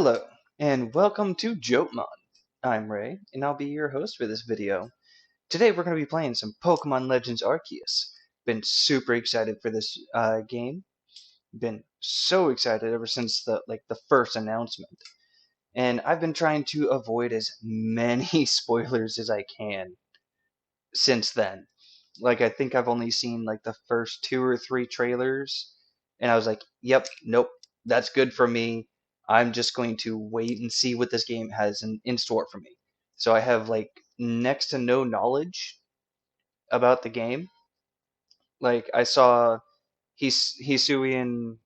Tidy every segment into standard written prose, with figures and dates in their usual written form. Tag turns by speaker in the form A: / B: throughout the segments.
A: Hello, and welcome to Jotmon. I'm Ray, and I'll be your host for this video. Today we're going to be playing some Pokemon Legends Arceus. Been super excited for this game. Been so excited ever since the first announcement. And I've been trying to avoid as many spoilers as I can since then. I think I've only seen the first two or three trailers, and I was like, "Yep, nope, that's good for me. I'm just going to wait and see what this game has in store for me." So I have next to no knowledge about the game. I saw Hisui and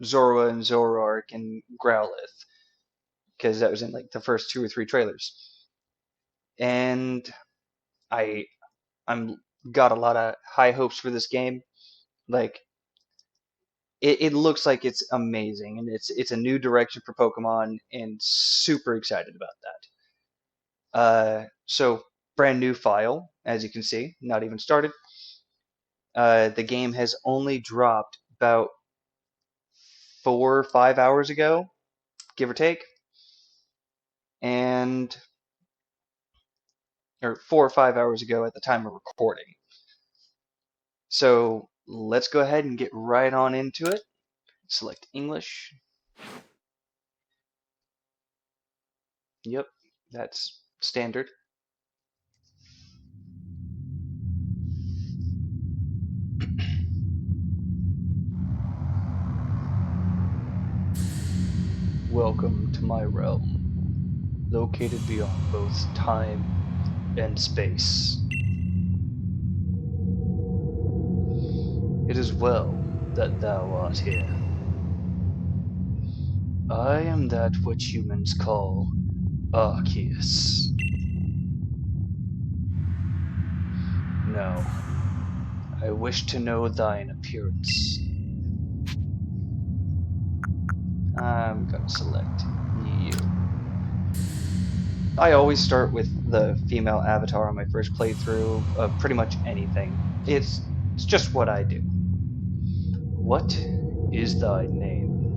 A: Zorua and Zoroark and Growlithe because that was in the first two or three trailers, and I I'm got a lot of high hopes for this game. Like it looks like it's amazing, and it's a new direction for Pokemon, and super excited about that. So brand new file, as you can see, not even started. The game has only dropped about 4 or 5 hours ago, give or take, and or 4 or 5 hours ago at the time of recording. So let's go ahead and get right on into it. Select English. Yep, that's standard. Welcome to my realm, located beyond both time and space. It is well that thou art here. I am that which humans call Arceus. Now, I wish to know thine appearance. I'm gonna select you. I always start with the female avatar on my first playthrough of pretty much anything. It's just what I do. What is thy name?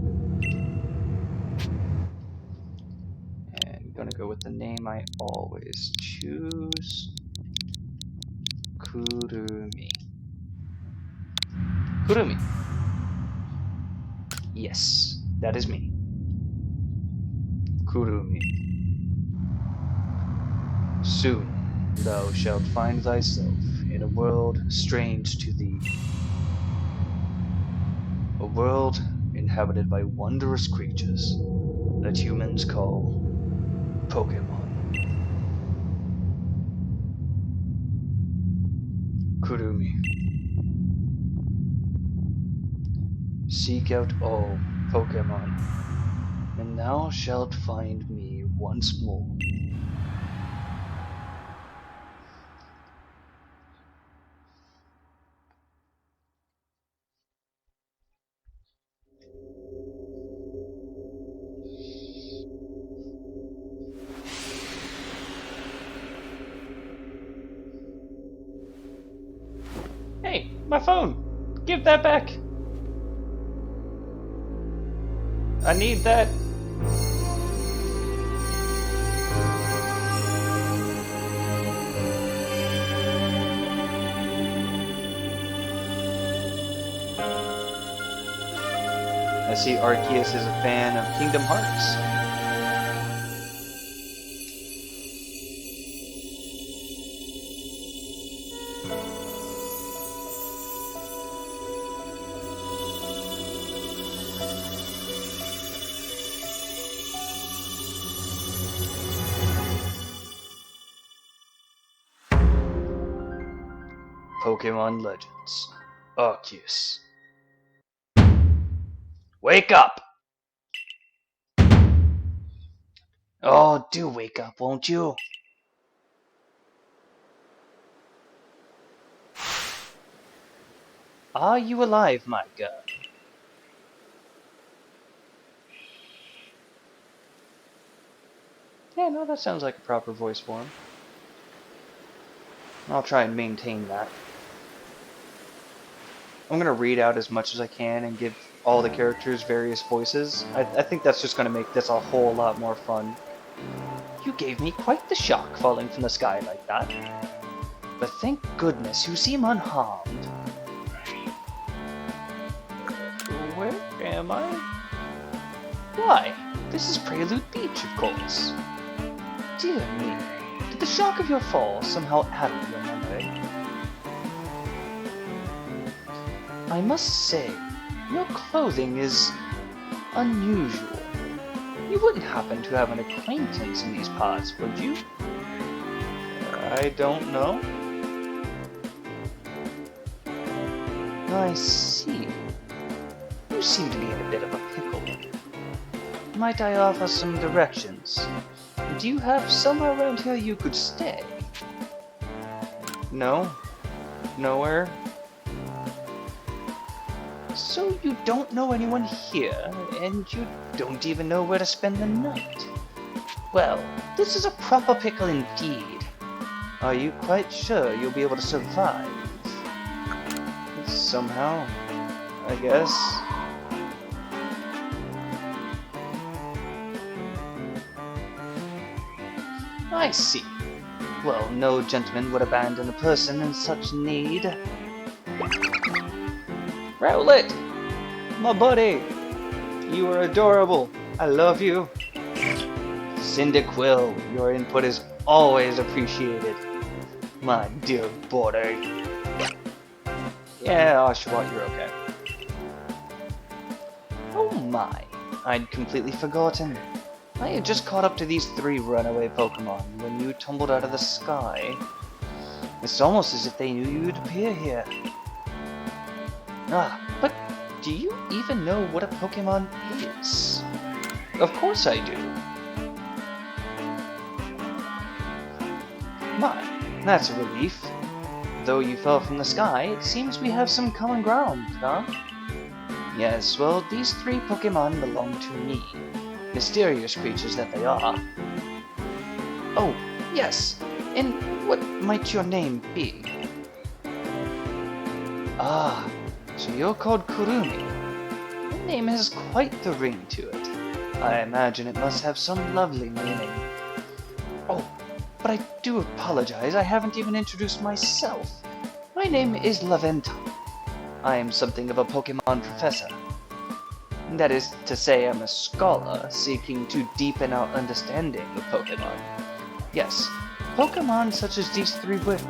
A: And gonna go with the name I always choose. Kurumi. Kurumi. Yes, that is me. Kurumi. Soon thou shalt find thyself in a world strange to thee. A world inhabited by wondrous creatures that humans call Pokemon. Kurumi. Seek out all Pokemon, and thou shalt find me once more. Hey, my phone! Give that back! I need that! I see Arceus is a fan of Kingdom Hearts. Pokemon Legends. Arceus. Wake up! Oh, do wake up, won't you? Are you alive, my girl? Yeah, no, that sounds like a proper voice for him. I'll try and maintain that. I'm going to read out as much as I can and give all the characters' various voices. I think that's just going to make this a whole lot more fun. You gave me quite the shock falling from the sky like that. But thank goodness you seem unharmed. Where am I? Why, this is Prelude Beach, of course. Dear me, did the shock of your fall somehow addle your memory? I must say, your clothing is unusual. You wouldn't happen to have an acquaintance in these parts, would you? I don't know. I see. You seem to be in a bit of a pickle. Might I offer some directions? Do you have somewhere around here you could stay? No. Nowhere. So you don't know anyone here, and you don't even know where to spend the night? Well, this is a proper pickle indeed. Are you quite sure you'll be able to survive? Somehow, I guess. I see. Well, no gentleman would abandon a person in such need. Rowlet! My buddy! You are adorable. I love you. Cyndaquil, your input is always appreciated. My dear buddy. Yeah, Oshawott, you're okay. Oh my, I'd completely forgotten. I had just caught up to these 3 runaway Pokemon when you tumbled out of the sky. It's almost as if they knew you'd appear here. Ah, but do you even know what a Pokemon is? Of course I do. My, that's a relief. Though you fell from the sky, it seems we have some common ground, huh? Yes, well, these 3 Pokemon belong to me. Mysterious creatures that they are. Oh, yes, and what might your name be? Ah, so you're called Kurumi. Your name has quite the ring to it. I imagine it must have some lovely meaning. Oh, but I do apologize, I haven't even introduced myself. My name is Laventa. I am something of a Pokemon professor. That is to say, I'm a scholar seeking to deepen our understanding of Pokemon. Yes, Pokemon such as these 3 would...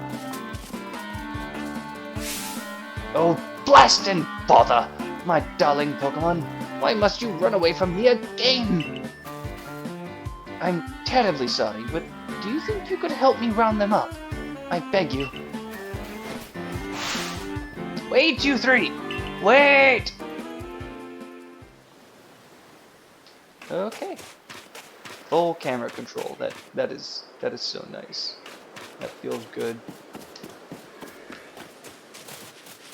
A: Oh, blast and bother! My darling Pokemon, why must you run away from me again? I'm terribly sorry, but do you think you could help me round them up? I beg you. Wait, you 3! Wait! Okay. Full camera control. That is so nice. That feels good.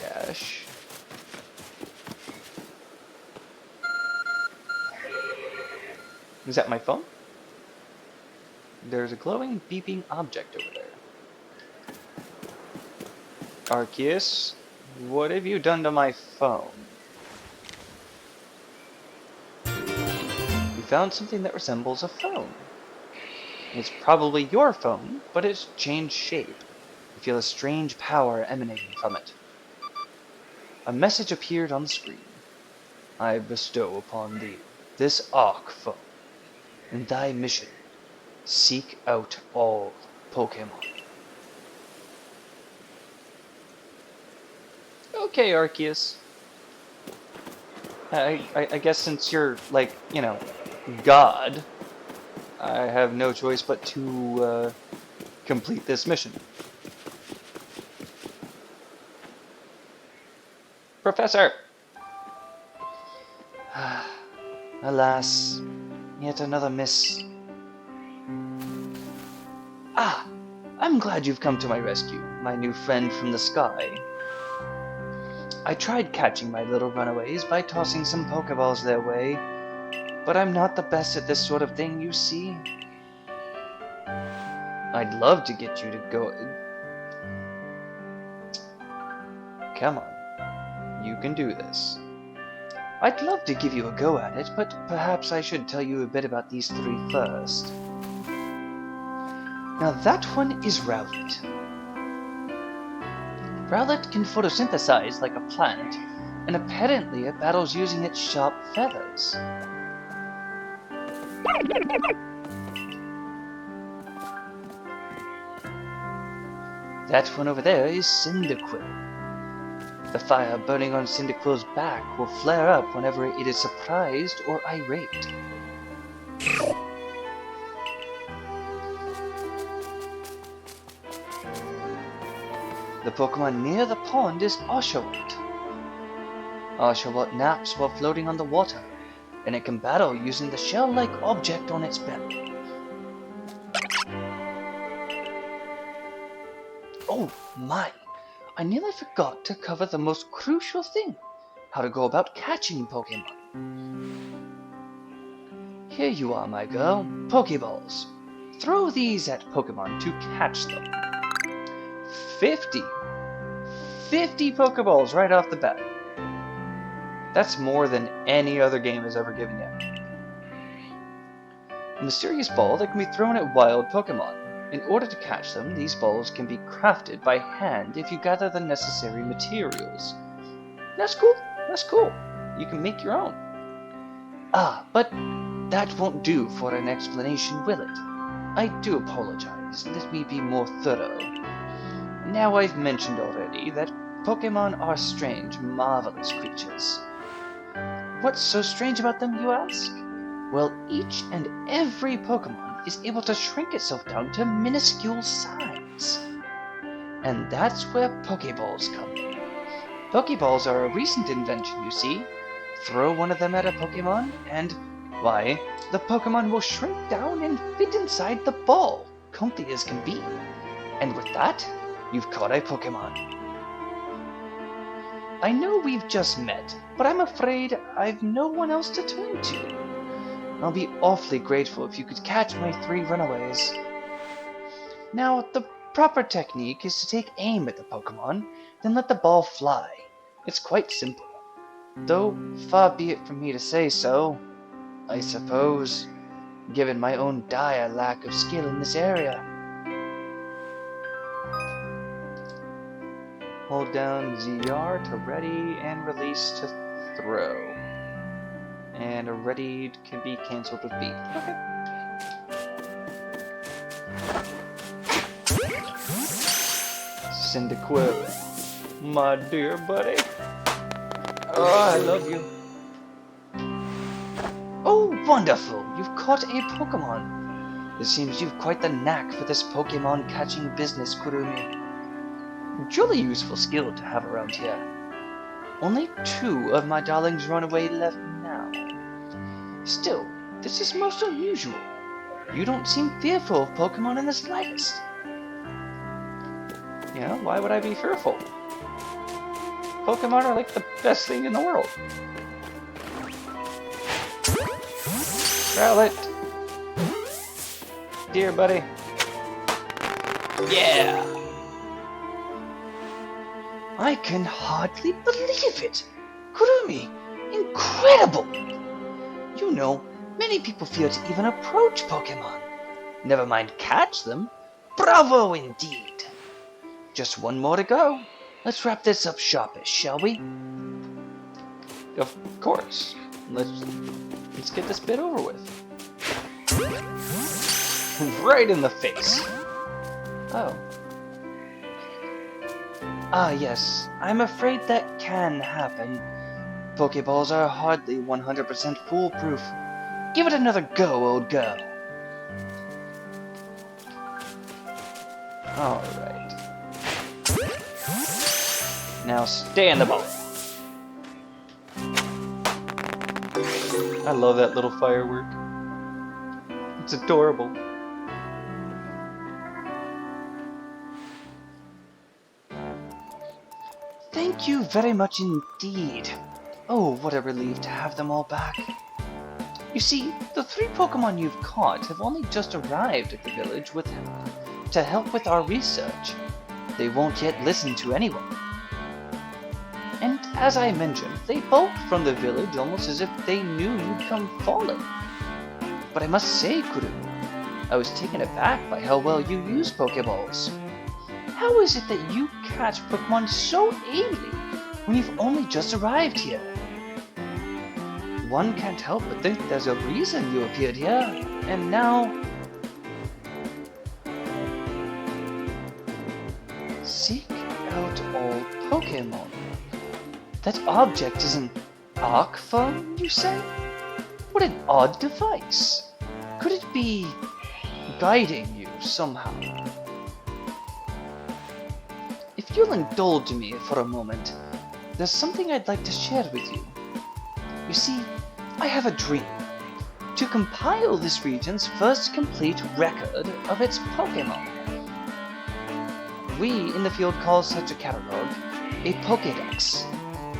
A: Dash. Is that my phone? There's a glowing, beeping object over there. Arceus, what have you done to my phone? You found something that resembles a phone. It's probably your phone, but it's changed shape. You feel a strange power emanating from it. A message appeared on the screen. I bestow upon thee this Arc phone. In thy mission, seek out all Pokemon. Okay, Arceus. I guess since you're, like, you know, God, I have no choice but to complete this mission. Professor! Alas, yet another miss. Ah, I'm glad you've come to my rescue, my new friend from the sky. I tried catching my little runaways by tossing some Pokeballs their way, but I'm not the best at this sort of thing, you see. I'd love to get you to go... Come on, you can do this. I'd love to give you a go at it, but perhaps I should tell you a bit about these three first. Now that one is Rowlet. Rowlet can photosynthesize like a plant, and apparently it battles using its sharp feathers. That one over there is Cyndaquil. The fire burning on Cyndaquil's back will flare up whenever it is surprised or irate. The Pokemon near the pond is Oshawott. Oshawott naps while floating on the water, and it can battle using the shell-like object on its belly. Oh my! I nearly forgot to cover the most crucial thing, how to go about catching Pokemon. Here you are, my girl, Pokeballs. Throw these at Pokemon to catch them. 50 Pokeballs right off the bat. That's more than any other game has ever given you. A mysterious ball that can be thrown at wild Pokemon. In order to catch them, these balls can be crafted by hand if you gather the necessary materials. That's cool. You can make your own. But that won't do for an explanation, will it? I do apologize. Let me be more thorough. Now I've mentioned already that Pokemon are strange, marvelous creatures. What's so strange about them, you ask? Well, each and every Pokemon is able to shrink itself down to minuscule size. And that's where Pokeballs come in. Pokeballs are a recent invention, you see. Throw one of them at a Pokemon, and, why, the Pokemon will shrink down and fit inside the ball, comfy as can be. And with that, you've caught a Pokemon. I know we've just met, but I'm afraid I've no one else to turn to. I'll be awfully grateful if you could catch my 3 runaways. Now, the proper technique is to take aim at the Pokemon, then let the ball fly. It's quite simple. Though, far be it from me to say so, I suppose, given my own dire lack of skill in this area. Hold down ZR to ready and release to throw. And a ready can be cancelled with B. Okay. Cyndaquil, my dear buddy. Oh, I love you. Oh, wonderful! You've caught a Pokemon. It seems you've quite the knack for this Pokemon catching business, Kurumi. Truly useful skill to have around here. Only 2 of my darlings run away left now. Still, this is most unusual. You don't seem fearful of Pokemon in the slightest. Yeah, why would I be fearful? Pokemon are like the best thing in the world. Rowlet! Dear buddy. Yeah! I can hardly believe it! Kurumi! Incredible! You know, many people fear to even approach Pokemon. Never mind catch them. Bravo indeed! Just one more to go. Let's wrap this up sharpish, shall we? Of course. Let's get this bit over with. Right in the face. Oh. Ah, yes. I'm afraid that can happen. Pokeballs are hardly 100% foolproof. Give it another go, old girl. Alright. Now stay in the ball. I love that little firework. It's adorable. Thank you very much indeed. Oh, what a relief to have them all back. You see, the 3 Pokemon you've caught have only just arrived at the village with him to help with our research. They won't yet listen to anyone. And As I mentioned, they bolted from the village almost as if they knew you'd come falling. But I must say, Kuru, I was taken aback by how well you use Pokeballs. How is it that you catch Pokemon so ably when you've only just arrived here? One can't help but think there's a reason you appeared here, and now... Seek out all Pokemon. That object is an arc phone, you say? What an odd device. Could it be guiding you somehow? If you'll indulge me for a moment, there's something I'd like to share with you. You see, I have a dream. To compile this region's first complete record of its Pokémon. We in the field call such a catalog a Pokédex.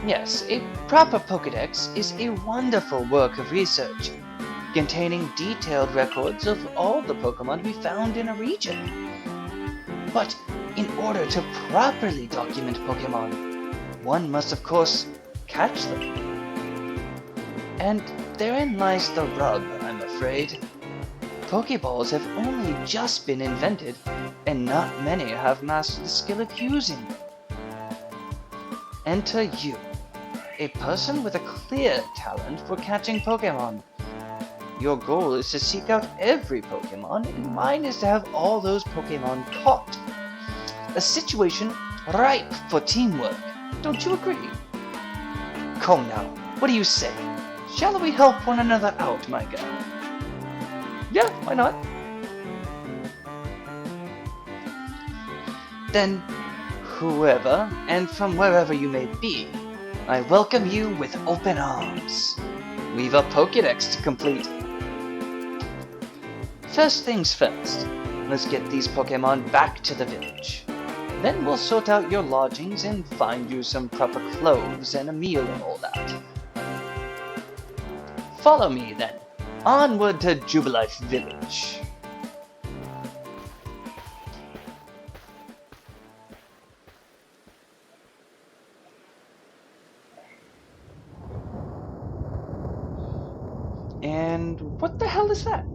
A: Yes, a proper Pokédex is a wonderful work of research, containing detailed records of all the Pokémon we found in a region. But in order to properly document Pokémon, one must of course catch them. And therein lies the rub, I'm afraid. Pokeballs have only just been invented, and not many have mastered the skill of using them. Enter you, a person with a clear talent for catching Pokemon. Your goal is to seek out every Pokemon, and mine is to have all those Pokemon caught. A situation ripe for teamwork, don't you agree? Come now, what do you say? Shall we help one another out, my girl? Yeah, why not? Then, whoever, and from wherever you may be, I welcome you with open arms. We've a Pokédex to complete. First things first, let's get these Pokemon back to the village. Then we'll sort out your lodgings and find you some proper clothes and a meal and all that. Follow me, then. Onward to Jubilife Village. And what the hell is that?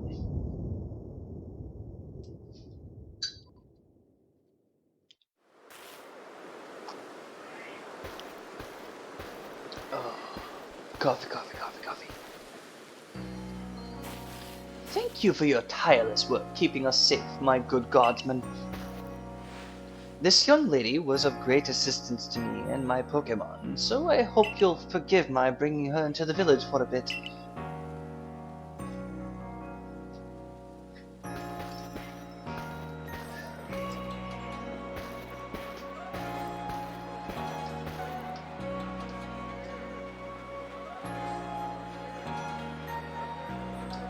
A: Oh, coffee. Thank you for your tireless work keeping us safe, my good guardsman. This young lady was of great assistance to me and my Pokemon, so I hope you'll forgive my bringing her into the village for a bit.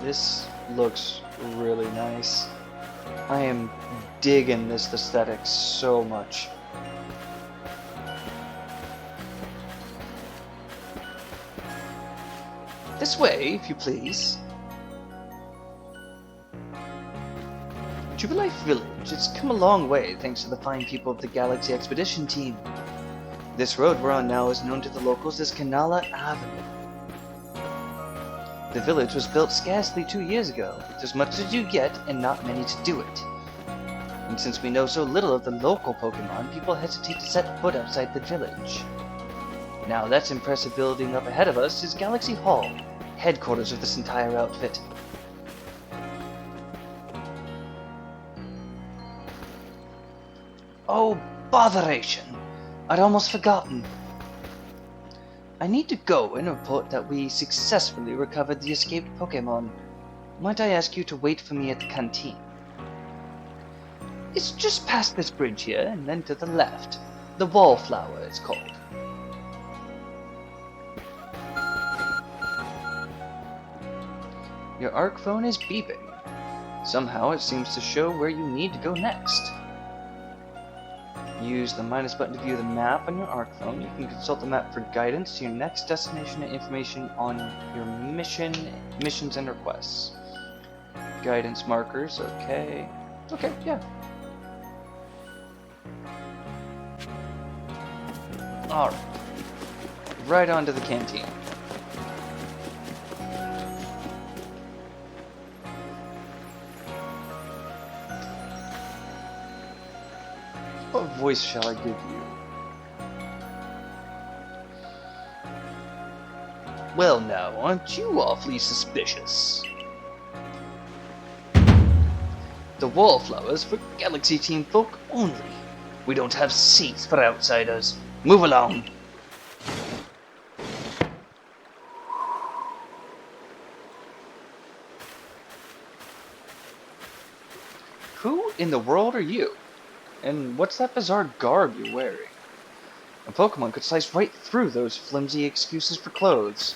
A: This looks really nice. I am digging this aesthetic so much. This way, if you please. Jubilife Village, it's come a long way thanks to the fine people of the Galaxy Expedition team. This road we're on now is known to the locals as Kanala Avenue. The village was built scarcely 2 years ago. There's much to do yet, and not many to do it. And since we know so little of the local Pokemon, people hesitate to set foot outside the village. Now that impressive building up ahead of us is Galaxy Hall, headquarters of this entire outfit. Oh, botheration! I'd almost forgotten. I need to go and report that we successfully recovered the escaped Pokemon. Might I ask you to wait for me at the canteen? It's just past this bridge here, and then to the left. The Wallflower, it's called. Your arc phone is beeping. Somehow it seems to show where you need to go next. Use the minus button to view the map on your arc phone. You can consult the map for guidance to your next destination and information on your missions and requests. Guidance markers, okay. Okay, yeah. Alright. right onto the canteen. What voice shall I give you? Well now, aren't you awfully suspicious? The wallflowers for Galaxy Team folk only. We don't have seats for outsiders. Move along. Who in the world are you? And what's that bizarre garb you're wearing? A Pokemon could slice right through those flimsy excuses for clothes.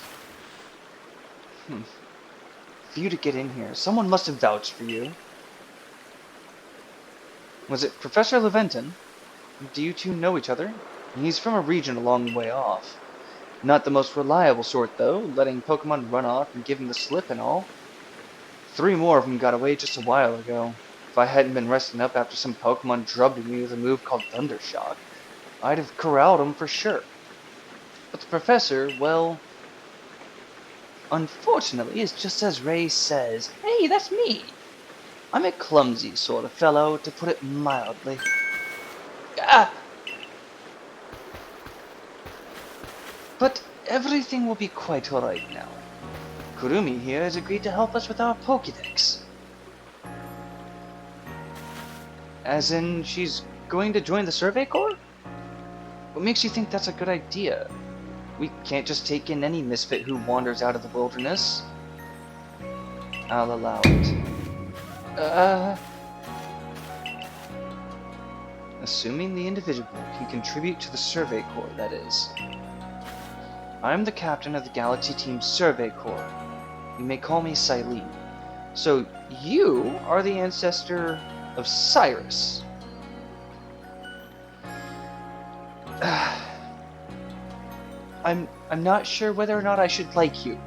A: For you to get in here, someone must have vouched for you. Was it Professor Leventon? Do you two know each other? He's from a region a long way off. Not the most reliable sort, though, letting Pokemon run off and give him the slip and all. 3 more of them got away just a while ago. If I hadn't been resting up after some Pokemon drubbed me with a move called Thundershock, I'd have corralled them for sure. But the professor, well, unfortunately, it's just as Ray says. Hey, that's me! I'm a clumsy sort of fellow, to put it mildly. Ah! But everything will be quite alright now. Kurumi here has agreed to help us with our Pokédex. As in, she's going to join the Survey Corps? What makes you think that's a good idea? We can't just take in any misfit who wanders out of the wilderness. I'll allow it. Assuming the individual can contribute to the Survey Corps, that is. I'm the captain of the Galaxy Team's Survey Corps. You may call me Silene. So, you are the ancestor of Cyrus. I'm not sure whether or not I should like you.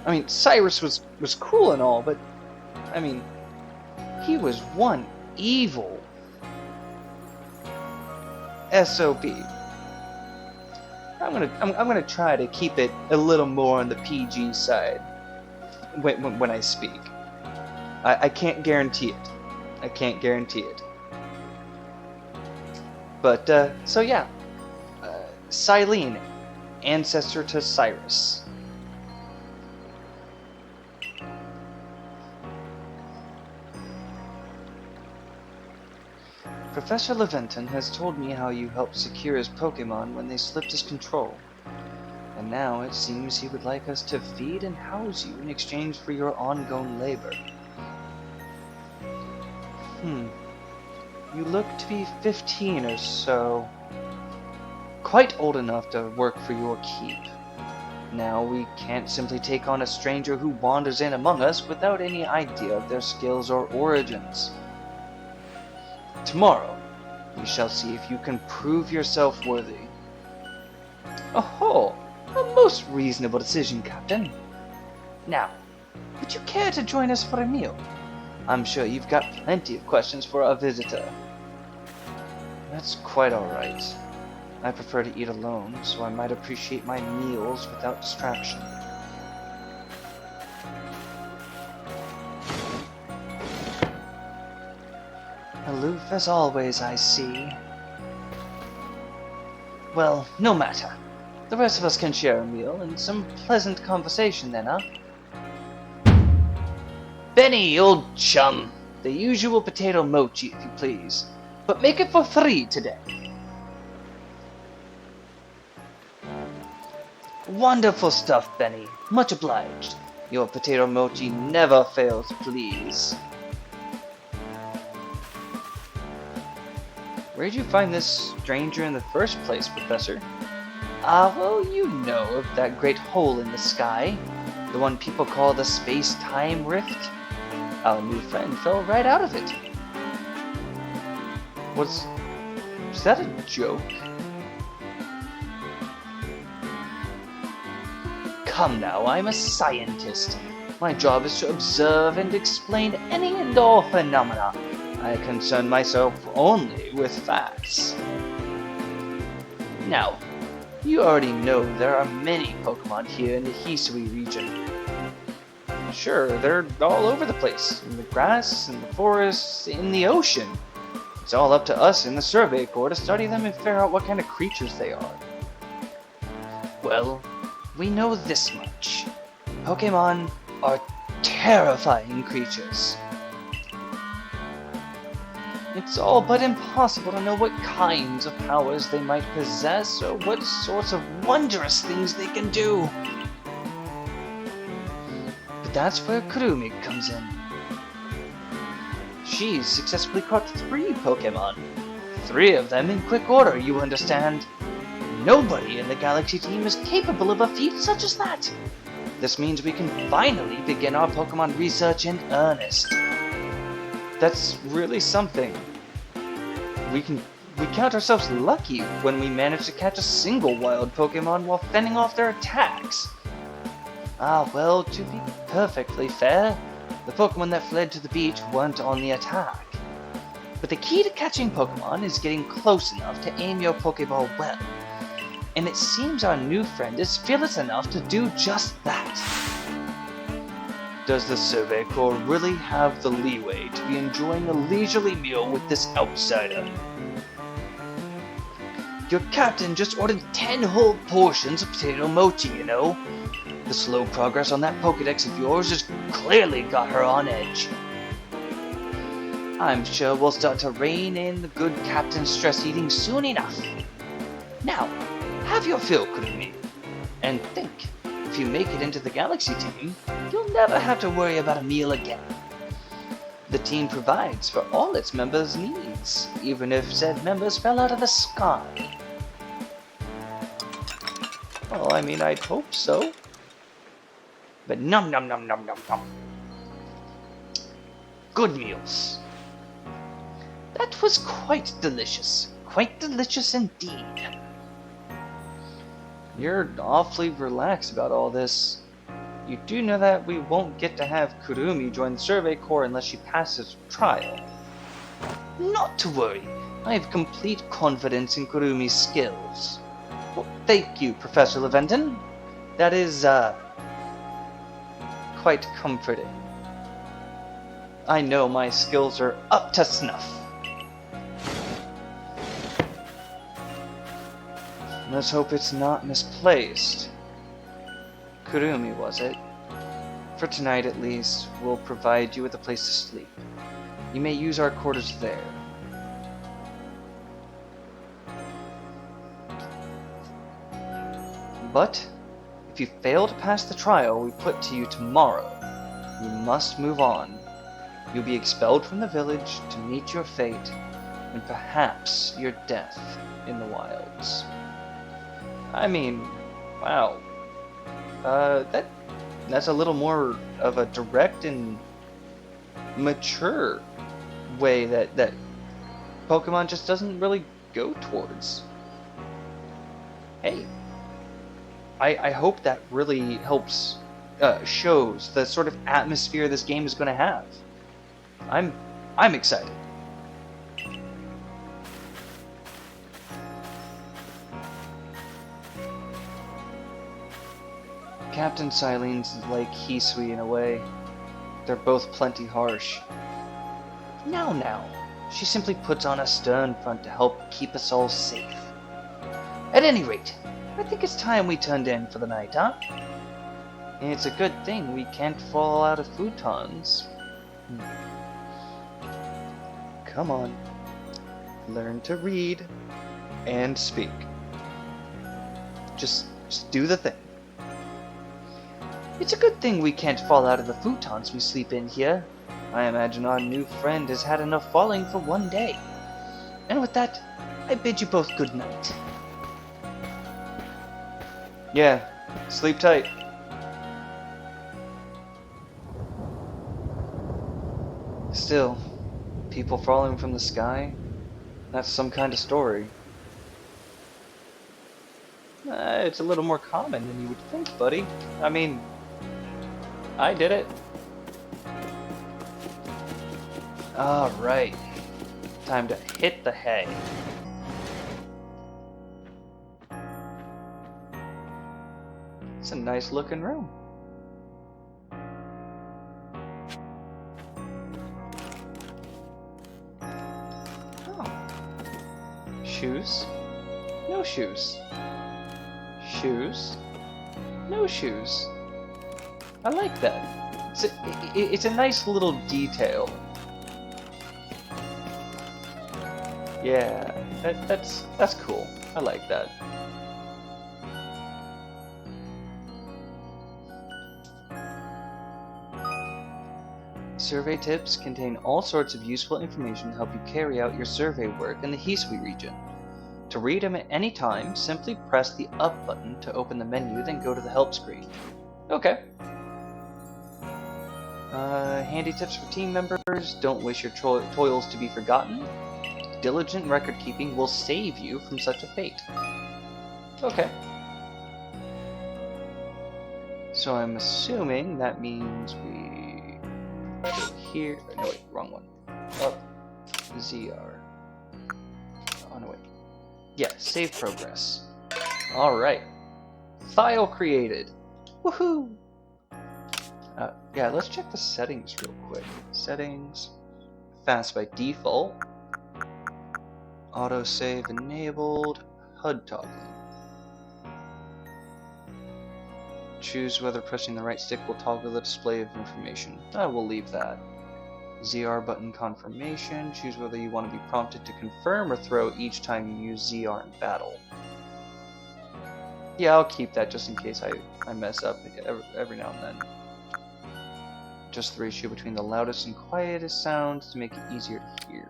A: I mean, Cyrus was cool and all, but I mean, he was one evil SOB. I'm gonna try to keep it a little more on the PG side when I speak. I can't guarantee it. I can't guarantee it. But so yeah, Silene, ancestor to Cyrus. Professor Leventon has told me how you helped secure his Pokemon when they slipped his control. And now it seems he would like us to feed and house you in exchange for your ongoing labor. You look to be 15 or so. Quite old enough to work for your keep. Now we can't simply take on a stranger who wanders in among us without any idea of their skills or origins. Tomorrow, we shall see if you can prove yourself worthy. Oh, a most reasonable decision, Captain. Now, would you care to join us for a meal? I'm sure you've got plenty of questions for our visitor. That's quite alright. I prefer to eat alone, so I might appreciate my meals without distraction. Aloof as always, I see. Well, no matter. The rest of us can share a meal and some pleasant conversation then, huh? Benny, old chum. The usual potato mochi, if you please. But make it for 3 today. Wonderful stuff, Benny. Much obliged. Your potato mochi never fails to please. Where'd you find this stranger in the first place, Professor? Well, you know of that great hole in the sky. The one people call the space-time rift. Our new friend fell right out of it. Was that a joke? Come now, I'm a scientist. My job is to observe and explain any and all phenomena. I concern myself only with facts. Now, You already know there are many Pokemon here in the Hisui region. Sure, they're all over the place, in the grass, in the forests, in the ocean. It's all up to us in the Survey Corps to study them and figure out what kind of creatures they are. Well, we know this much. Pokemon are terrifying creatures. It's all but impossible to know what kinds of powers they might possess or what sorts of wondrous things they can do. But that's where Kurumi comes in. She's successfully caught 3 Pokemon. 3 of them in quick order, you understand. Nobody in the Galaxy team is capable of a feat such as that. This means we can finally begin our Pokemon research in earnest. That's really something. We count ourselves lucky when we manage to catch a single wild Pokemon while fending off their attacks. Well, to be perfectly fair, the Pokemon that fled to the beach weren't on the attack. But the key to catching Pokemon is getting close enough to aim your Pokeball well. And it seems our new friend is fearless enough to do just that. Does the Survey Corps really have the leeway to be enjoying a leisurely meal with this outsider? Your captain just ordered 10 whole portions of potato mochi, you know. The slow progress on that Pokedex of yours has clearly got her on edge. I'm sure we'll start to rein in the good captain's stress eating soon enough. Now, have your fill, Kurumi. And think, if you make it into the Galaxy team, you'll never have to worry about a meal again. The team provides for all its members' needs, even if said members fell out of the sky. Well, I mean, I'd hope so. But nom nom nom nom nom nom. Good meals. That was quite delicious. Quite delicious indeed. You're awfully relaxed about all this. You do know that we won't get to have Kurumi join the Survey Corps unless she passes trial. Not to worry. I have complete confidence in Kurumi's skills. Well, thank you, Professor Leventon. That is, quite comforting. I know my skills are up to snuff. Let's hope it's not misplaced. Kurumi, was it? For tonight at least, we'll provide you with a place to sleep. You may use our quarters there. But, if you fail to pass the trial we put to you tomorrow, you must move on. You'll be expelled from the village to meet your fate, and perhaps your death in the wilds. I mean, wow. That's a little more of a direct and mature way that Pokemon just doesn't really go towards. Hey, I hope that really helps shows the sort of atmosphere this game is going to have. I'm excited. Captain Silene's like Hisui in a way. They're both plenty harsh. Now, she simply puts on a stern front to help keep us all safe. At any rate, I think it's time we turned in for the night, huh? It's a good thing we can't fall out of futons. Come on. Learn to read and speak. Just do the thing. It's a good thing we can't fall out of the futons we sleep in here. I imagine our new friend has had enough falling for one day. And with that, I bid you both good night. Yeah, sleep tight. Still, people falling from the sky? That's some kind of story. It's a little more common than you would think, buddy. I mean, I did it. Alright. Time to hit the hay. It's a nice looking room. Oh. Shoes? No shoes. Shoes? No shoes. I like that. It's a nice little detail. Yeah, that's cool. I like that. Survey tips contain all sorts of useful information to help you carry out your survey work in the Hisui region. To read them at any time, simply press the up button to open the menu, then go to the help screen. Okay. Handy tips for team members. Don't wish your toils to be forgotten. Diligent record keeping will save you from such a fate. Okay. So I'm assuming that means we go here. No, wait, wrong one. Up. ZR. Oh, no, wait. Yeah, save progress. Alright. File created. Woohoo! Yeah, let's check the settings real quick. Settings. Fast by default. Autosave enabled. HUD toggling. Choose whether pressing the right stick will toggle the display of information. We'll leave that. ZR button confirmation. Choose whether you want to be prompted to confirm or throw each time you use ZR in battle. Yeah, I'll keep that just in case I mess up every now and then. Adjust the ratio between the loudest and quietest sounds to make it easier to hear.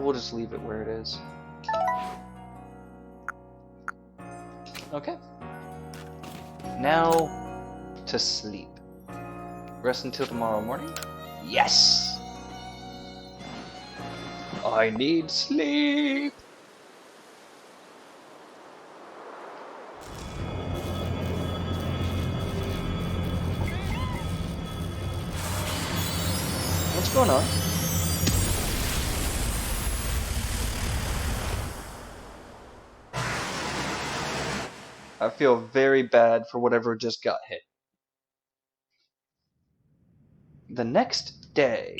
A: We'll just leave it where it is. Okay. Now to sleep. Rest until tomorrow morning? Yes! I need sleep! What's going on? I feel very bad for whatever just got hit. The next day.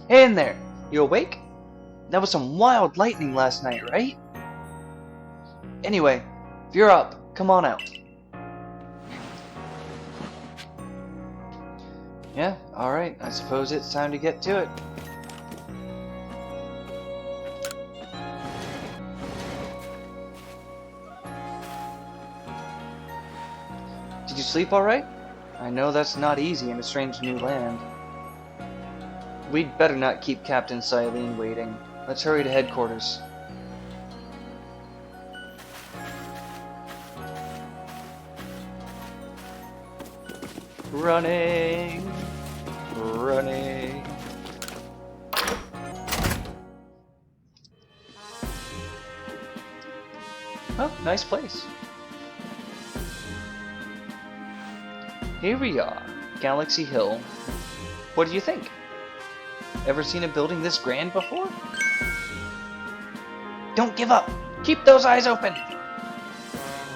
A: Hey in there! You awake? That was some wild lightning last night, right? Anyway, if you're up, come on out. Yeah, alright, I suppose it's time to get to it. Did you sleep alright? I know that's not easy in a strange new land. We'd better not keep Captain Silene waiting. Let's hurry to headquarters. Running! Running! Oh, nice place. Here we are, Galaxy Hill. What do you think? Ever seen a building this grand before? Don't give up! Keep those eyes open!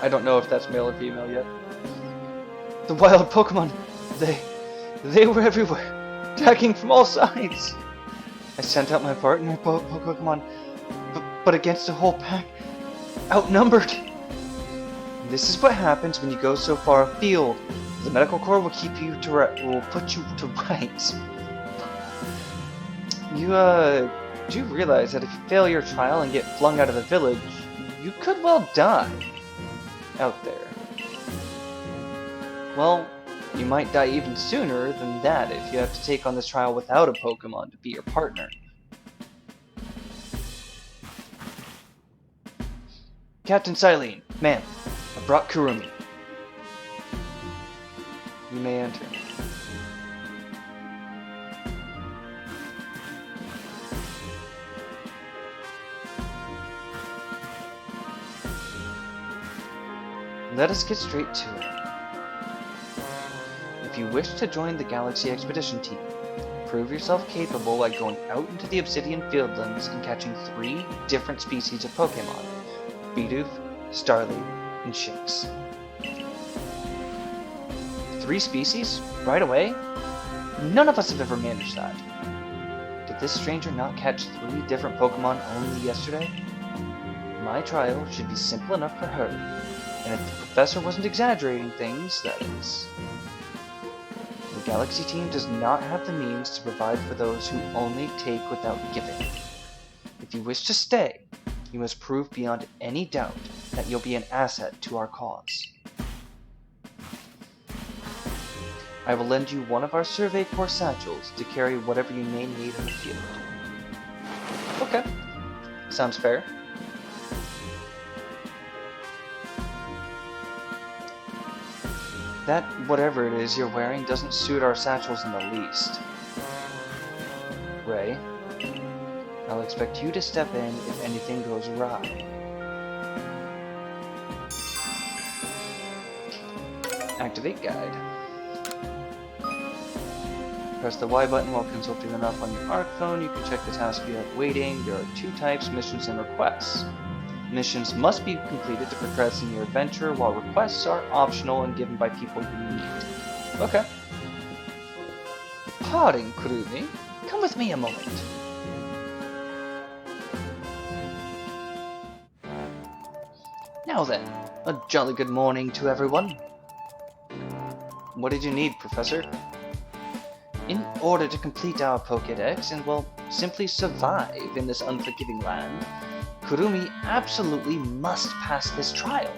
A: I don't know if that's male or female yet. The wild Pokemon, they were everywhere, attacking from all sides. I sent out my partner Pokemon, but against a whole pack, outnumbered. This is what happens when you go so far afield. The medical corps will put you to rights. You do realize that if you fail your trial and get flung out of the village, you could well die out there. Well, you might die even sooner than that if you have to take on this trial without a Pokemon to be your partner. Captain Silene, ma'am, I brought Kurumi. You may enter. Let us get straight to it. If you wish to join the Galaxy Expedition Team, Prove yourself capable by going out into the Obsidian Fieldlands and catching 3 different species of Pokemon. Bidoof, Starly, and Shinx. 3 species? Right away? None of us have ever managed that. Did this stranger not catch 3 different Pokemon only yesterday? My trial should be simple enough for her, and if the professor wasn't exaggerating things, that is. The Galaxy team does not have the means to provide for those who only take without giving. If you wish to stay, you must prove beyond any doubt that you'll be an asset to our cause. I will lend you one of our Survey Corps satchels to carry whatever you may need in the field. Okay, sounds fair. That whatever it is you're wearing doesn't suit our satchels in the least. Ray, I'll expect you to step in if anything goes awry. Activate guide. Press the Y button while consulting an app on your ARC phone. You can check the task view at waiting. There are 2 types, missions and requests. Missions must be completed to progress in your adventure, while requests are optional and given by people you meet. Okay. Pardon, Kurumi. Come with me a moment. Now then, a jolly good morning to everyone. What did you need, Professor? In order to complete our Pokédex and, well, simply survive in this unforgiving land, Kurumi absolutely must pass this trial.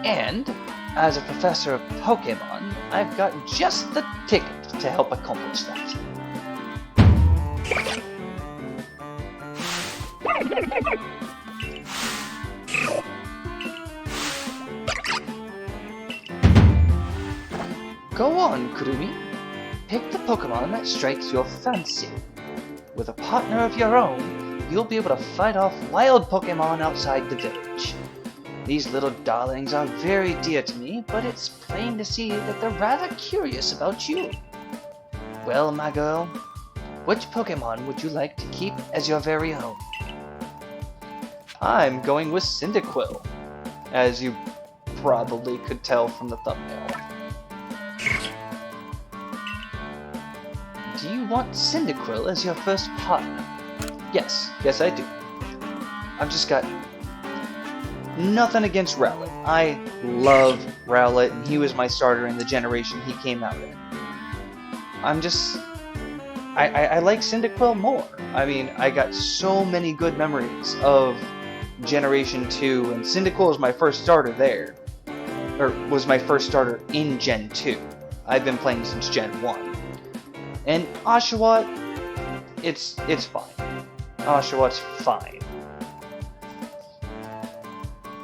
A: And, as a professor of Pokemon, I've got just the ticket to help accomplish that. Go on, Kurumi. Pick the Pokemon that strikes your fancy. With a partner of your own, you'll be able to fight off wild Pokemon outside the village. These little darlings are very dear to me, but it's plain to see that they're rather curious about you. Well, my girl, which Pokemon would you like to keep as your very own? I'm going with Cyndaquil, as you probably could tell from the thumbnail. Do you want Cyndaquil as your first partner? Yes, I do. I've just got nothing against Rowlet. I love Rowlet, and he was my starter in the generation he came out in. I like Cyndaquil more. I mean, I got so many good memories of Generation 2, and Cyndaquil was my first starter there. Or was my first starter in Gen 2. I've been playing since Gen 1. And Oshawott, it's fine. Oshawott's fine.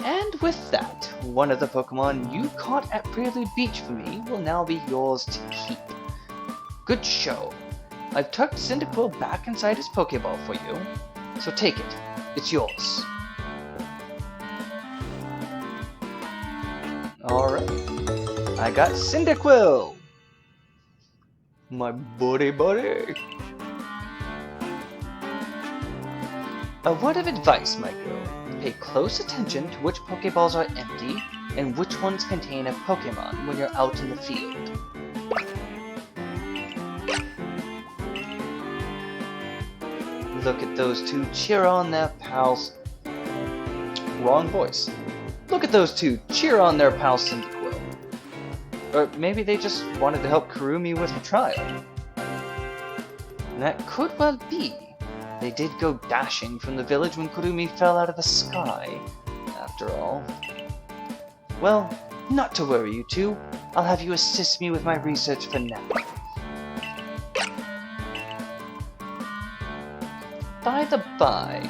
A: And with that, one of the Pokemon you caught at Prelude Beach for me will now be yours to keep. Good show. I've tucked Cyndaquil back inside his Pokeball for you, so take it. It's yours. Alright. I got Cyndaquil! My buddy. A word of advice, my girl. Pay close attention to which Pokeballs are empty and which ones contain a Pokemon when you're out in the field. Look at those 2 cheer on their pals. Wrong voice. Look at those 2 cheer on their pal Cyndaquil. Or maybe they just wanted to help Kurumi with her trial. And that could well be. They did go dashing from the village when Kurumi fell out of the sky, after all. Well, not to worry, you 2. I'll have you assist me with my research for now. By the by,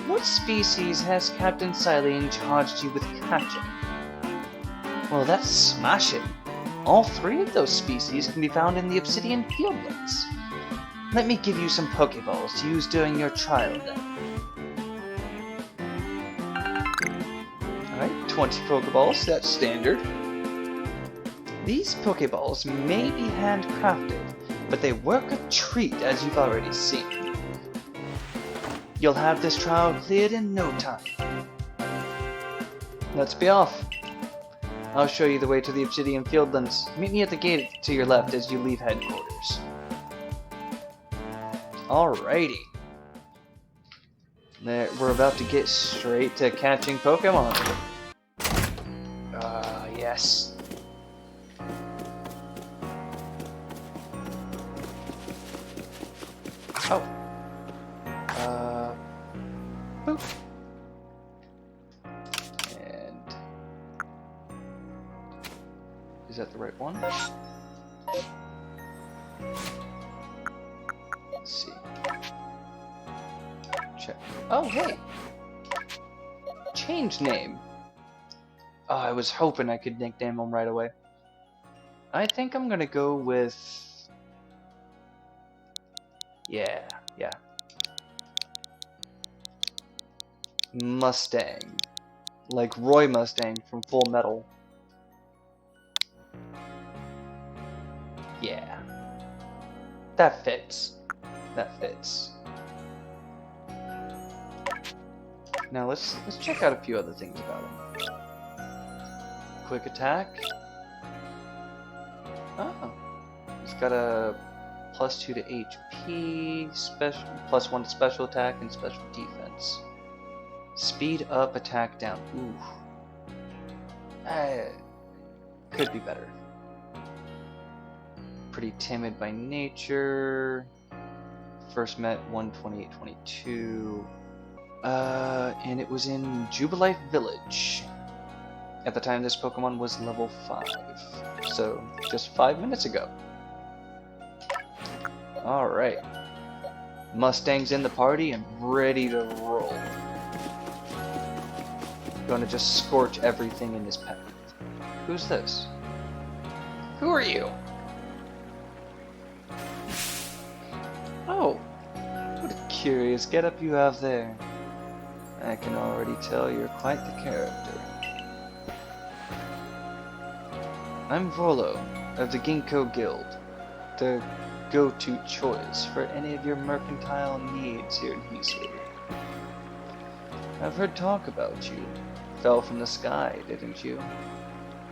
A: what species has Captain Silene charged you with catching? Well, that's smashing. All 3 of those species can be found in the Obsidian Fieldlands. Let me give you some Pokeballs to use during your trial then. Alright, 20 Pokeballs, that's standard. These Pokeballs may be handcrafted, but they work a treat, as you've already seen. You'll have this trial cleared in no time. Let's be off. I'll show you the way to the Obsidian Fieldlands. Meet me at the gate to your left as you leave headquarters. Alrighty. We're about to get straight to catching Pokemon. Yes. Oh. Boop. And... is that the right one? Let's see. Check. Oh, hey! Change name. Oh, I was hoping I could nickname him right away. I think I'm gonna go with... yeah. Mustang. Like Roy Mustang from Full Metal. Yeah. That fits. That fits. Now let's check out a few other things about him. Quick attack. Oh. He's got a +2 to HP, special +1 to special attack and special defense. Speed up, attack down. Ooh. Could be better. Pretty timid by nature. First met 128.22. And it was in Jubilife Village. At the time this Pokemon was level 5. So, just 5 minutes ago. Alright. Mustang's in the party and ready to roll. Gonna just scorch everything in his path. Who's this? Who are you? Oh, what a curious getup you have there. I can already tell you're quite the character. I'm Volo, of the Ginkgo Guild, the go-to choice for any of your mercantile needs here in Hisui. I've heard talk about you. Fell from the sky, didn't you?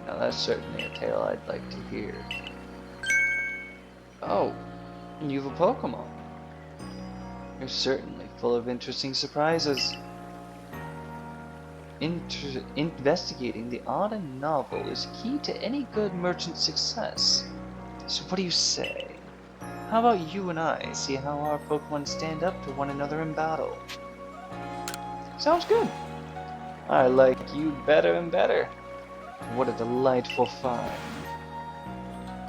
A: Now that's certainly a tale I'd like to hear. Oh, you've a Pokemon. You're certainly full of interesting surprises. Investigating the odd and novel is key to any good merchant's success. So what do you say? How about you and I see how our Pokemon stand up to one another in battle? Sounds good. I like you better and better. What a delightful find.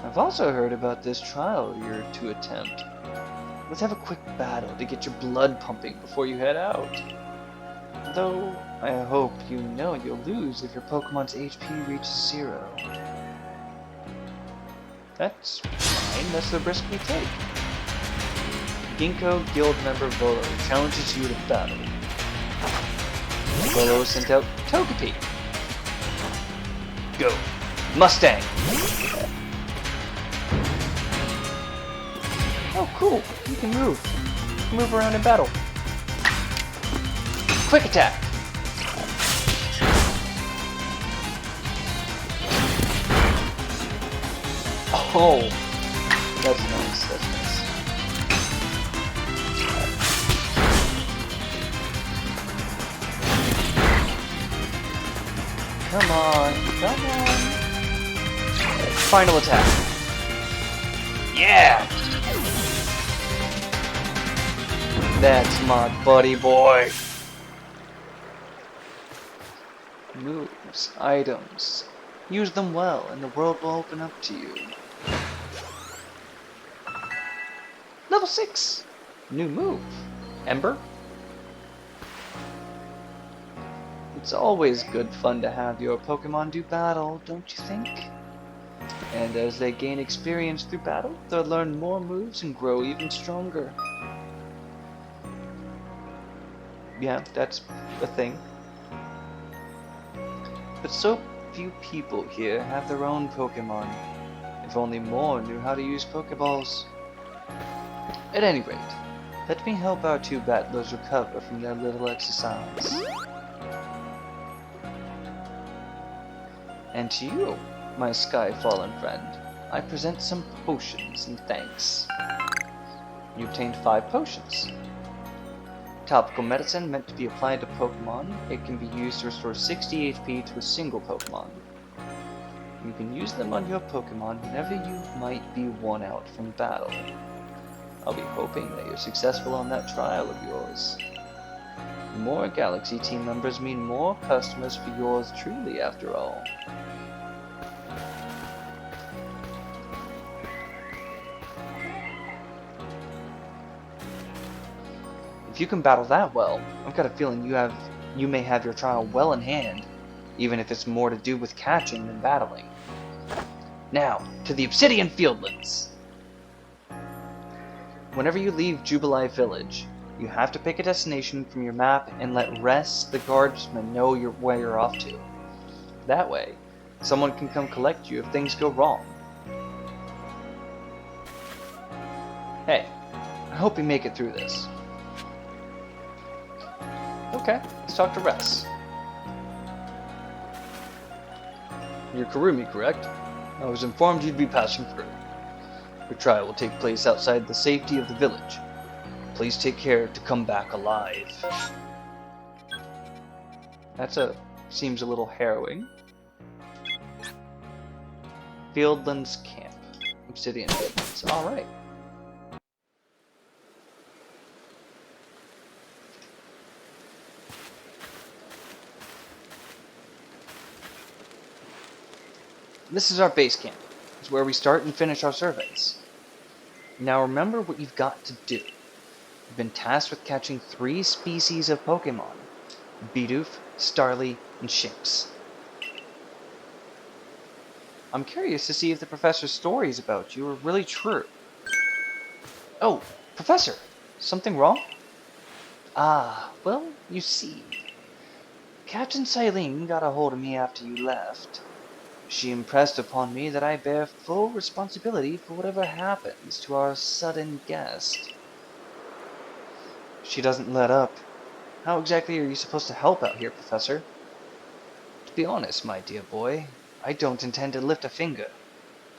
A: I've also heard about this trial you're to attempt. Let's have a quick battle to get your blood pumping before you head out. Though, I hope you know you'll lose if your Pokemon's HP reaches 0. That's fine, that's the risk we take. Ginkgo Guild member Volo challenges you to battle. Volo sent out Togepi. Go. Mustang. Oh, cool. You can move. Move around in battle. Quick attack. Oh, that's nice. That's nice. Come on, come on. Final attack. Yeah! That's my buddy boy. Moves, items. Use them well, and the world will open up to you. Level 6! New move. Ember? It's always good fun to have your Pokemon do battle, don't you think? And as they gain experience through battle, they'll learn more moves and grow even stronger. Yeah, that's a thing. But so few people here have their own Pokemon. If only more knew how to use Pokeballs. At any rate, let me help our two battlers recover from their little exercise. And to you, my sky-fallen friend, I present some potions in thanks. You obtained 5 potions. Topical medicine meant to be applied to Pokemon. It can be used to restore 60 HP to a single Pokemon. You can use them on your Pokemon whenever you might be worn out from battle. I'll be hoping that you're successful on that trial of yours. More Galaxy team members mean more customers for yours truly, after all. If you can battle that well, I've got a feeling you may have your trial well in hand, even if it's more to do with catching than battling. Now, to the Obsidian Fieldlands! Whenever you leave Jubilee Village, you have to pick a destination from your map and let Rest, the guardsman, know where you're off to. That way, someone can come collect you if things go wrong. Hey, I hope you make it through this. Okay, let's talk to Rest. You're Kurumi, correct? I was informed you'd be passing through. Your trial will take place outside the safety of the village. Please take care to come back alive. Seems a little harrowing. Fieldlands Camp. Obsidian Fieldlands. Alright. This is our base camp. It's where we start and finish our surveys. Now remember what you've got to do. You've been tasked with catching 3 species of Pokemon. Bidoof, Starly, and Shinx. I'm curious to see if the professor's stories about you are really true. Oh, Professor! Something wrong? Ah, well, you see. Captain Silene got a hold of me after you left. She impressed upon me that I bear full responsibility for whatever happens to our sudden guest. She doesn't let up. How exactly are you supposed to help out here, Professor? To be honest, my dear boy, I don't intend to lift a finger.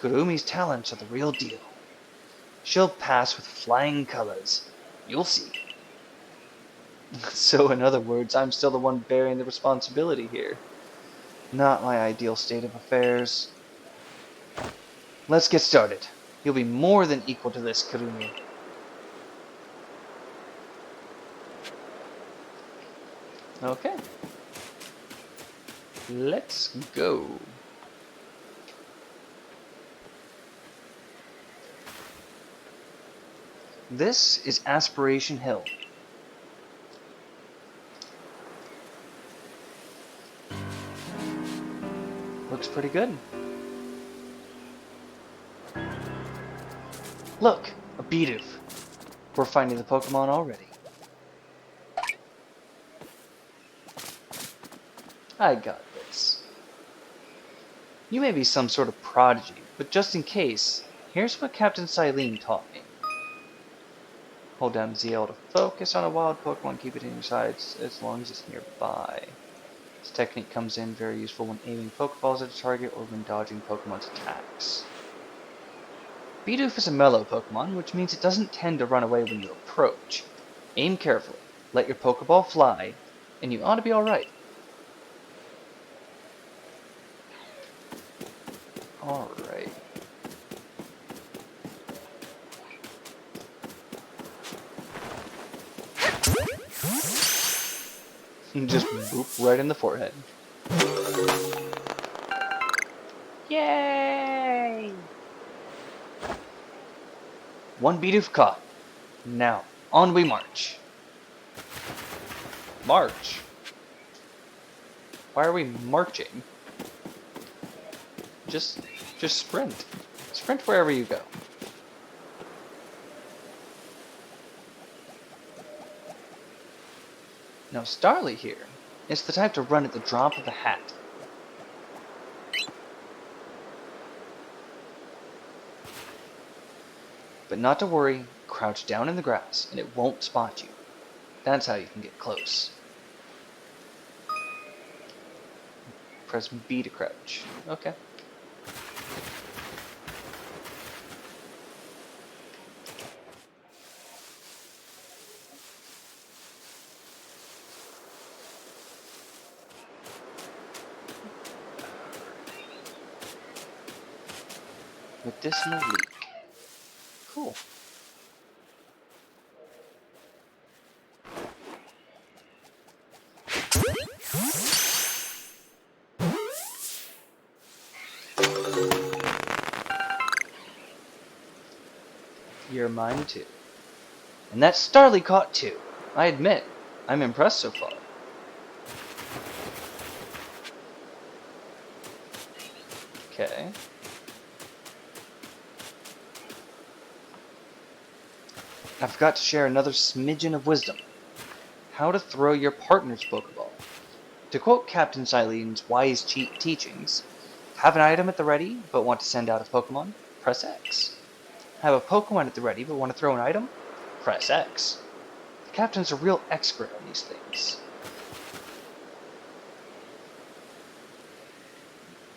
A: Kurumi's talents are the real deal. She'll pass with flying colors. You'll see. So, in other words, I'm still the one bearing the responsibility here. Not my ideal state of affairs. Let's get started. You'll be more than equal to this, Kurumi. Okay. Let's go. This is Aspiration Hill. Looks pretty good. Look, a Bidoof. We're finding the Pokemon already. I got this. You may be some sort of prodigy, but just in case, here's what Captain Silene taught me. Hold down ZL to focus on a wild Pokemon, keep it in your sights as long as it's nearby. This technique comes in very useful when aiming Pokeballs at a target or when dodging Pokemon's attacks. Bidoof is a mellow Pokemon, which means it doesn't tend to run away when you approach. Aim carefully, let your Pokeball fly, and you ought to be alright. Alright. Just boop right in the forehead. Yay! 1 Bidoof caught. Now, on we march. March? Why are we marching? Just sprint. Sprint wherever you go. Now Starly here is the type to run at the drop of a hat. But not to worry, crouch down in the grass and it won't spot you. That's how you can get close. Press B to crouch. Okay. Medicinal leek. Cool. You're mine too. And that Starly caught too. I admit, I'm impressed so far. Okay. I forgot to share another smidgen of wisdom. How to throw your partner's Pokeball. To quote Captain Silen's wise teachings, have an item at the ready but want to send out a Pokemon? Press X. Have a Pokemon at the ready but want to throw an item? Press X. The Captain's a real expert on these things.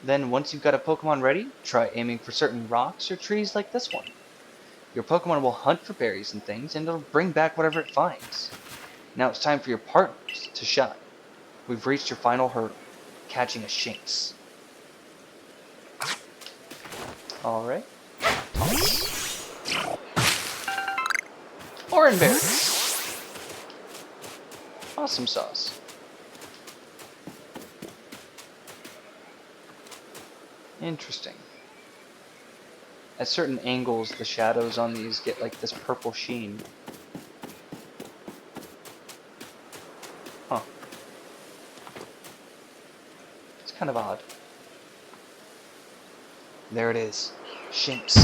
A: Then once you've got a Pokemon ready, try aiming for certain rocks or trees like this one. Your Pokemon will hunt for berries and things, and it'll bring back whatever it finds. Now it's time for your partners to shine. We've reached your final hurdle, catching a Shinx. Alright. Orange berries. Awesome sauce. Interesting. At certain angles, the shadows on these get like this purple sheen. Huh. It's kind of odd. There it is. Shinx.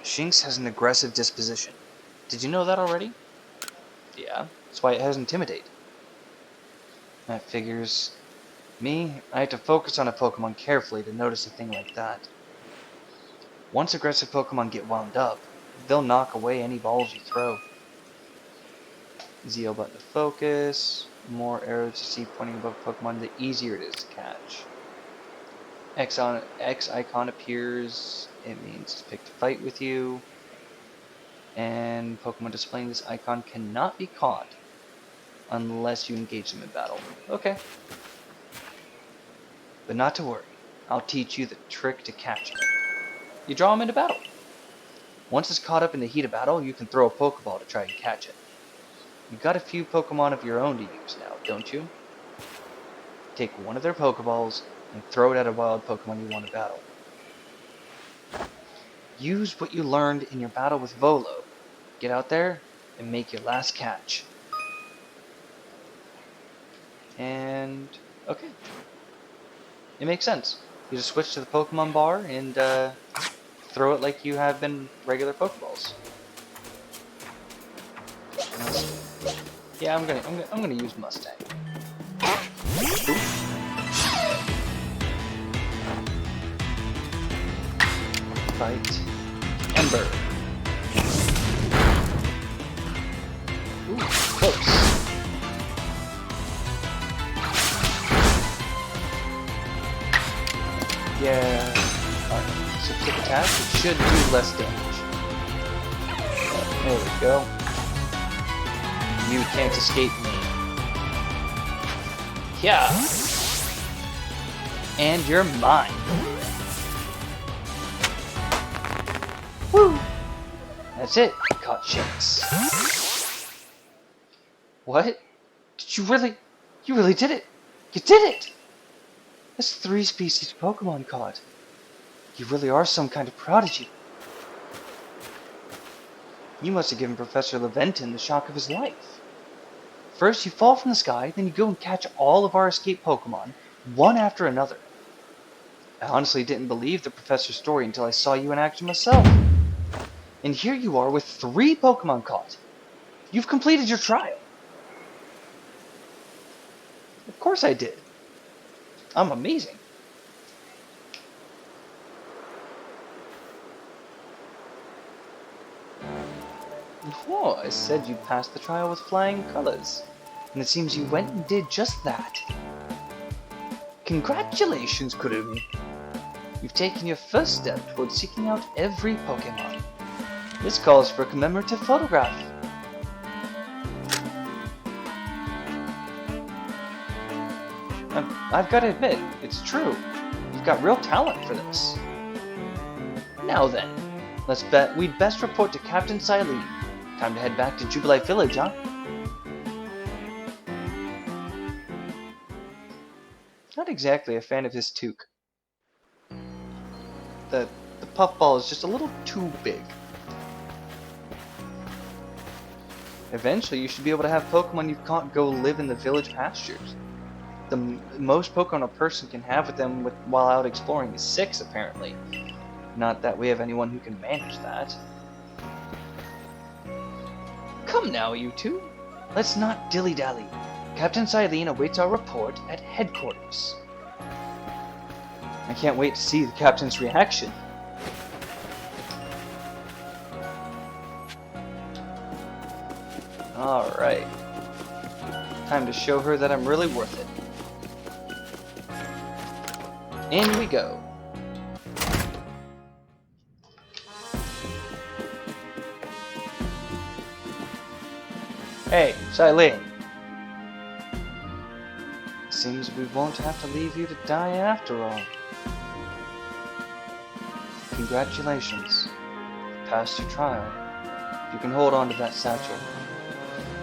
A: Shinx has an aggressive disposition. Did you know that already? Yeah, that's why it has Intimidate. That figures. Me, I have to focus on a Pokemon carefully to notice a thing like that. Once aggressive Pokemon get wound up, they'll knock away any balls you throw. ZL button to focus. More arrows to see pointing above Pokemon, the easier it is to catch. X icon appears, it means it's picked a fight with you. And Pokemon displaying this icon cannot be caught unless you engage them in battle. Okay. But not to worry, I'll teach you the trick to catch it. You draw them into battle. Once it's caught up in the heat of battle, you can throw a Pokeball to try and catch it. You've got a few Pokemon of your own to use now, don't you? Take one of their Pokeballs and throw it at a wild Pokemon you want to battle. Use what you learned in your battle with Volo. Get out there and make your last catch. And okay. It makes sense. You just switch to the Pokemon bar and throw it like you have been regular Pokeballs. Yeah, I'm gonna use Mustang. Fight. Ember. Ooh, close. Yeah. Alright, so quick attack, it should do less damage. There we go. You can't escape me. Yeah. And you're mine. Woo! That's it. Caught Shinx. What? Did you really? You really did it! You did it! That's 3 species of Pokemon caught. You really are some kind of prodigy. You must have given Professor Leventon the shock of his life. First you fall from the sky, then you go and catch all of our escaped Pokemon, one after another. I honestly didn't believe the professor's story until I saw you in action myself. And here you are with 3 Pokemon caught. You've completed your trial. Of course I did. I'm amazing. Whoa, I said you passed the trial with flying colors. And it seems you went and did just that. Congratulations, Kurumi! You've taken your first step towards seeking out every Pokemon. This calls for a commemorative photograph. I've got to admit, it's true. You've got real talent for this. Now then, we'd best report to Captain Silene. Time to head back to Jubilee Village, huh? Not exactly a fan of his toque. The puffball is just a little too big. Eventually, you should be able to have Pokemon you've caught go live in the village pastures. The most Pokemon a person can have with them while out exploring is 6, apparently. Not that we have anyone who can manage that. Come now, you two. Let's not dilly-dally. Captain Silene awaits our report at headquarters. I can't wait to see the captain's reaction. Alright. Time to show her that I'm really worth it. In we go. Hey, Silene. Seems we won't have to leave you to die after all. Congratulations. You passed your trial. You can hold on to that satchel.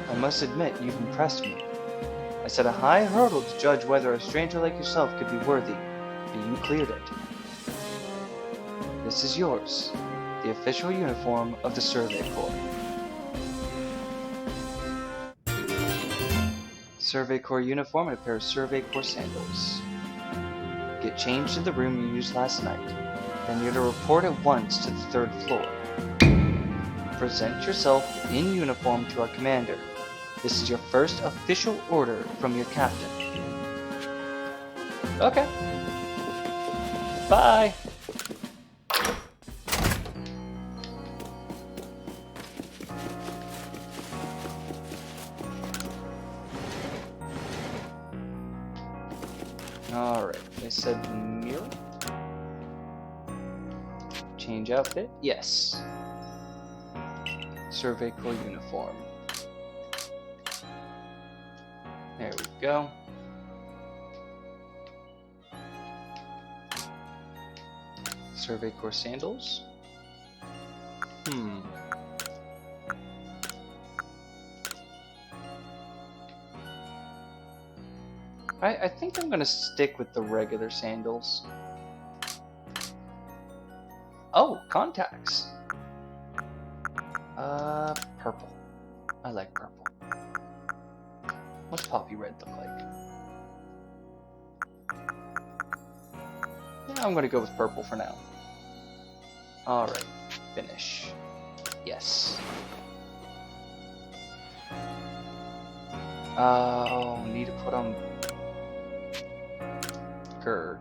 A: I must admit, you've impressed me. I set a high hurdle to judge whether a stranger like yourself could be worthy, but you cleared it. This is yours, the official uniform of the Survey Corps. Survey Corps uniform and a pair of Survey Corps sandals. Get changed in the room you used last night. Then you're to report at once to the 3rd floor. Present yourself in uniform to our commander. This is your first official order from your captain. Okay. Bye. Alright, I said mirror. Change outfit? Yes. Survey Corps uniform. There we go. Survey Corps sandals. I think I'm gonna stick with the regular sandals. Oh, contacts. Purple. I like purple. What's Poppy Red look like? Yeah, I'm gonna go with purple for now. Alright, finish. Yes. Oh, need to put on Gurg.